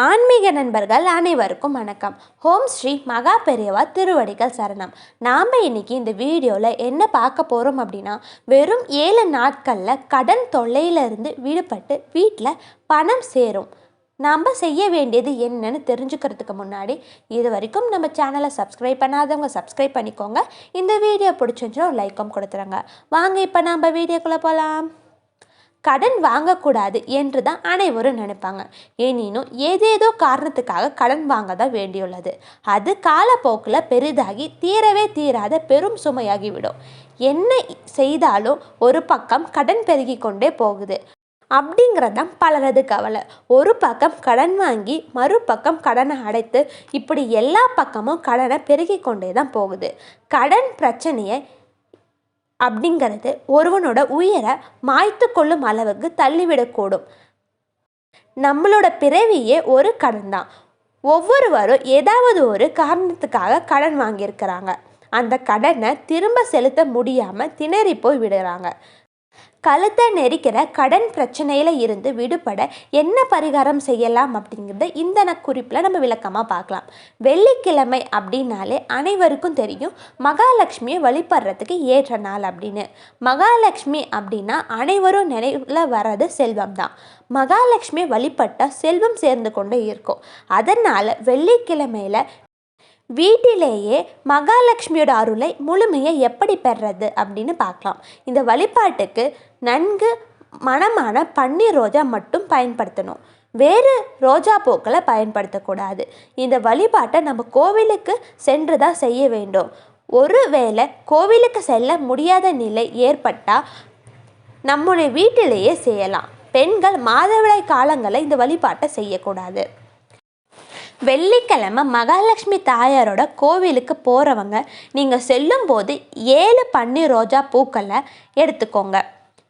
ஆன்மீக நண்பர்கள் அனைவருக்கும் வணக்கம். ஓம் ஸ்ரீ மகா பெரியவா திருவடிகள் சரணம். நாம் இன்னைக்கு இந்த வீடியோவில் என்ன பார்க்க போகிறோம் அப்படின்னா, வெறும் 7 நாட்களில் கடன் தொல்லையிலிருந்து விடுபட்டு வீட்டில் பணம் சேரும். நாம் செய்ய வேண்டியது என்னன்னு தெரிஞ்சுக்கிறதுக்கு முன்னாடி இது வரைக்கும் நம்ம சேனலை சப்ஸ்கிரைப் பண்ணாதவங்க சப்ஸ்கிரைப் பண்ணிக்கோங்க. இந்த வீடியோ பிடிச்சிருந்துச்சுன்னா ஒரு லைக்கும் கொடுத்துருங்க. வாங்க இப்போ நம்ம வீடியோக்குள்ளே போகலாம். கடன் வாங்கக்கூடாது என்று தான் அனைவரும் நினைப்பாங்க. எனினும் ஏதேதோ காரணத்துக்காக கடன் வாங்க தான் வேண்டியுள்ளது. அது காலப்போக்கில் பெரிதாகி தீரவே தீராத பெரும் சுமையாகிவிடும். என்ன செய்தாலும் ஒரு பக்கம் கடன் பெருகி கொண்டே போகுது அப்படிங்கிறதான் பலரது கவலை. ஒரு பக்கம் கடன் வாங்கி மறுபக்கம் கடனை அடைத்து இப்படி எல்லா பக்கமும் கடனை பெருகி கொண்டே தான் போகுது. கடன் பிரச்சனையை அப்படிங்கிறது ஒருவனோட உயிரை மாய்த்து கொள்ளும் அளவுக்கு தள்ளிவிடக்கூடும். நம்மளோட பிறவியே ஒரு கடன் தான். ஒவ்வொருவரும் ஏதாவது ஒரு காரணத்துக்காக கடன் வாங்கியிருக்கிறாங்க. அந்த கடனை திரும்ப செலுத்த முடியாமல் திணறி போய் விடுறாங்க. கழுத்தை நெரிக்கிற கடன் பிரச்சனையில் இருந்து விடுபட என்ன பரிகாரம் செய்யலாம் அப்படிங்கிறத இந்த குறிப்பில் நம்ம விளக்கமாக பார்க்கலாம். வெள்ளிக்கிழமை அப்படின்னாலே அனைவருக்கும் தெரியும் மகாலட்சுமியை வழிபடுறதுக்கு ஏற்ற நாள் அப்படின்னு. மகாலட்சுமி அப்படின்னா அனைவரும் நினைவில் வர்றது செல்வம் தான். மகாலட்சுமியை வழிபட்டால் செல்வம் சேர்ந்து கொண்டே இருக்கும். அதனால் வெள்ளிக்கிழமையில் வீட்டிலேயே மகாலட்சுமியோட அருளை முழுமையை எப்படி பெறுறது அப்படின்னு பார்க்கலாம். இந்த வழிபாட்டுக்கு நன்கு மணமான பன்னீர் ரோஜா மட்டும் பயன்படுத்தணும். வேறு ரோஜா பூக்களை பயன்படுத்தக்கூடாது. இந்த வழிபாட்டை நம்ம கோவிலுக்கு சென்று தான் செய்ய வேண்டும். ஒருவேளை கோவிலுக்கு செல்ல முடியாத நிலை ஏற்பட்டால் நம்முடைய வீட்டிலேயே செய்யலாம். பெண்கள் மாதவிடாய் காலங்களில் இந்த வழிபாட்டை செய்யக்கூடாது. வெள்ளிக்கிழமை மகாலட்சுமி தாயாரோட கோவிலுக்கு போகிறவங்க நீங்கள் செல்லும்போது 7 பன்னீர் ரோஜா பூக்களை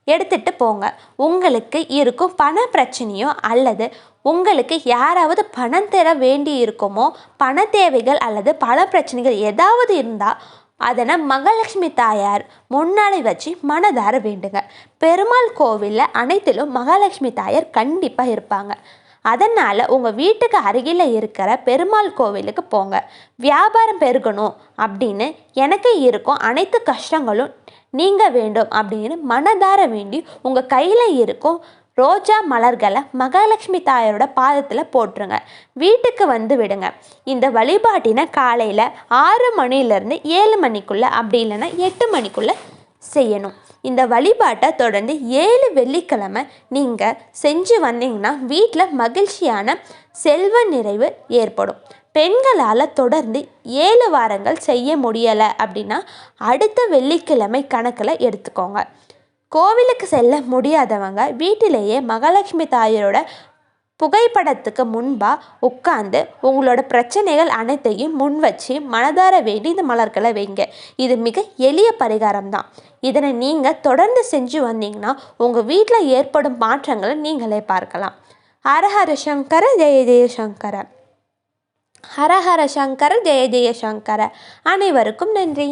எடுத்துட்டு போங்க. உங்களுக்கு இருக்கும் பண பிரச்சனையோ அல்லது உங்களுக்கு யாராவது பணம் தர வேண்டி இருக்குமோ, பண தேவைகள் அல்லது பண பிரச்சனைகள் ஏதாவது இருந்தால் அதனை மகாலட்சுமி தாயார் முன்னாடி வச்சு மனதார வேண்டுங்க. பெருமாள் கோவிலில் அனைத்திலும் மகாலட்சுமி தாயார் கண்டிப்பாக இருப்பாங்க. அதனால் உங்கள் வீட்டுக்கு அருகில் இருக்கிற பெருமாள் கோவிலுக்கு போங்க. வியாபாரம் பெருகணும் அப்படின்னு எனக்கு இருக்கும் அனைத்து கஷ்டங்களும் நீங்க வேண்டும் அப்படின்னு மனதார வேண்டி உங்கள் கையில் இருக்கும் ரோஜா மலர்களை மகாலட்சுமி தாயாரோட பாதத்தில் போட்டுருங்க. வீட்டுக்கு வந்து விடுங்க. இந்த வழிபாட்டினை காலையில் 6 மணிலேருந்து 7 மணிக்குள்ளே அப்படி இல்லைன்னா 8 மணிக்குள்ளே செய்யணும். இந்த வழிபாட்டை தொடர்ந்து 7 வெள்ளிக்கிழமை நீங்கள் செஞ்சு வந்தீங்கன்னா வீட்டில் மகிழ்ச்சியான செல்வ நிறைவு ஏற்படும். பெண்களால் தொடர்ந்து 7 வாரங்கள் செய்ய முடியலை அப்படின்னா அடுத்த வெள்ளிக்கிழமை கணக்கில் எடுத்துக்கோங்க. கோவிலுக்கு செல்ல முடியாதவங்க வீட்டிலேயே மகாலட்சுமி தாயாரோட புகைப்படத்துக்கு முன்பாக உட்கார்ந்து உங்களோட பிரச்சனைகள் அனைத்தையும் முன் வச்சு மனதார வேண்டி இந்த மலர்களை வைங்க. இது மிக எளிய பரிகாரம் தான். இதனை நீங்கள் தொடர்ந்து செஞ்சு வந்தீங்கன்னா உங்கள் வீட்டில் ஏற்படும் மாற்றங்களை நீங்களே பார்க்கலாம். ஹரஹர சங்கர ஜெய ஜெயசங்கர. ஹரஹர சங்கர ஜெய ஜெயசங்கர. அனைவருக்கும் நன்றி.